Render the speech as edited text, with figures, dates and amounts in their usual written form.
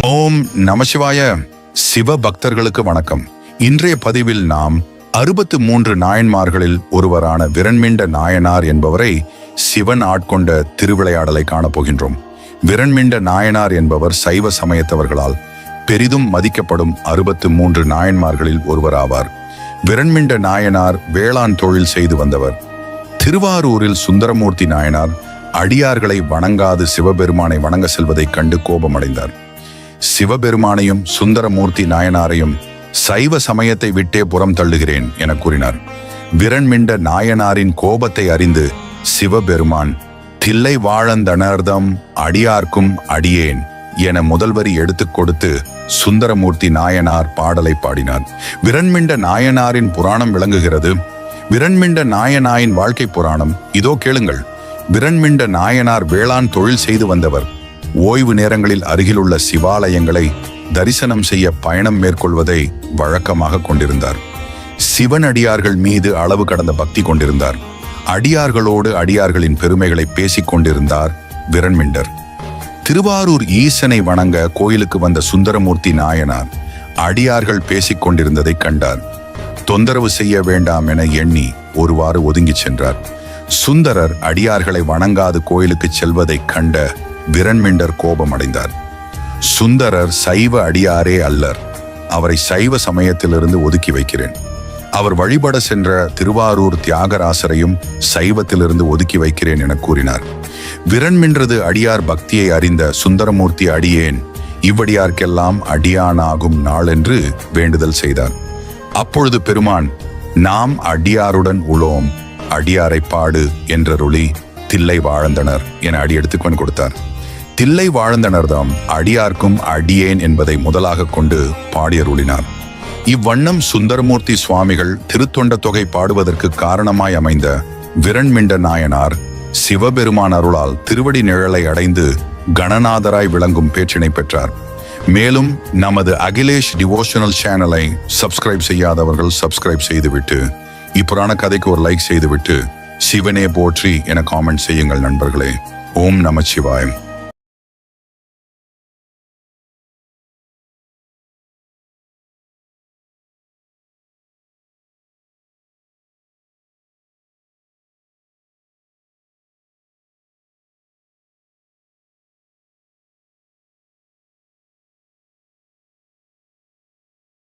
ஓம் நமசிவாய. சிவ பக்தர்களுக்கு வணக்கம். இன்றைய பதிவில் நாம் 63 நாயன்மார்களில் ஒருவரான விரண்மிண்ட நாயனார் என்பவரை சிவன் ஆட்கொண்ட திருவிளையாடலை காணப்போகின்றோம். விரண்மிண்ட நாயனார் என்பவர் சைவ சமயத்தவர்களால் பெரிதும் மதிக்கப்படும் 63 நாயன்மார்களில் ஒருவராவார். விரண்மிண்ட நாயனார் வேளாண் தொழில் செய்து வந்தவர். திருவாரூரில் சுந்தரமூர்த்தி நாயனார் அடியார்களை வணங்காது சிவபெருமானை வணங்க செல்வதைக் கண்டு கோபமடைந்தார். சிவபெருமானையும் சுந்தரமூர்த்தி நாயனாரையும் சைவ சமயத்தை விட்டே புறம் தள்ளுகிறேன் என கூறினார். விரண்மிண்ட நாயனாரின் கோபத்தை அறிந்து சிவபெருமான் தில்லை வாழந்தனர்தம் அடியார்க்கும் அடியேன் என முதல் வரி எடுத்துக் கொடுத்து சுந்தரமூர்த்தி நாயனார் பாடலை பாடினார். விரண்மிண்ட நாயனாரின் புராணம் விளங்குகிறது. விரண்மிண்ட நாயனாரின் வாழ்க்கை புராணம் இதோ கேளுங்கள். விரண்மிண்ட நாயனார் வேளாண் தொழில் செய்து வந்தவர். ஓய்வு நேரங்களில் அருகிலுள்ள சிவாலயங்களை தரிசனம் செய்ய பயணம் மேற்கொள்வதை வழக்கமாக கொண்டிருந்தார். சிவனடியார்கள் மீது அளவு கடந்த பக்தி கொண்டிருந்தார். அடியார்களோடு அடியார்களின் பெருமைகளை பேசிக் கொண்டிருந்தார் விரண்மிண்டர். திருவாரூர் ஈசனை வணங்க கோயிலுக்கு வந்த சுந்தரமூர்த்தி நாயனார் அடியார்கள் பேசிக் கொண்டிருந்ததை கண்டார். தொந்தரவு செய்ய வேண்டாம் என எண்ணி ஒருவாறு ஒதுங்கிச் சென்றார். சுந்தரர் அடியார்களை வணங்காது கோயிலுக்கு செல்வதை கண்ட விரண்மிண்டர் கோபமடைந்தார். சுந்தரர் சைவ அடியாரே அல்லர், அவரை சைவ சமயத்திலிருந்து ஒதுக்கி வைக்கிறேன். அவர் வழிபட சென்ற திருவாரூர் தியாகராசரையும் சைவத்திலிருந்து ஒதுக்கி வைக்கிறேன் என கூறினார். விரண்மின்றது அடியார் பக்தியை அறிந்த சுந்தரமூர்த்தி அடியேன் இவ்வடியார்க்கெல்லாம் அடியானாகும் நாள் என்று வேண்டுதல் செய்தார். அப்பொழுது பெருமான் நாம் அடியாருடன் உளோம், அடியாரை பாடு என்றருளி தில்லை வாழந்தனர் என அடி எடுத்துக்கொண்டு கொடுத்தார். தில்லை வாழந்தனர்தாம் அடியார்க்கும் அடியேன் என்பதை முதலாக கொண்டு பாடியருளினார். இவ்வண்ணம் சுந்தரமூர்த்தி சுவாமிகள் திருத்தொண்ட தொகை பாடுவதற்கு காரணமாய் அமைந்த விரண்மிண்ட நாயனார் சிவபெருமான் அருளால் திருவடி நிழலை அடைந்து கணநாதராய் விளங்கும் பேற்றினை பெற்றார். மேலும் நமது அகிலேஷ் டிவோஷனல் சேனலை சப்ஸ்கிரைப் செய்யாதவர்கள் சப்ஸ்கிரைப் செய்துவிட்டு இப்புராண கதைக்கு ஒரு லைக் செய்துவிட்டு சிவனே போற்றி என காமெண்ட் செய்யுங்கள் நண்பர்களே. ஓம் நமச்சிவாயம்.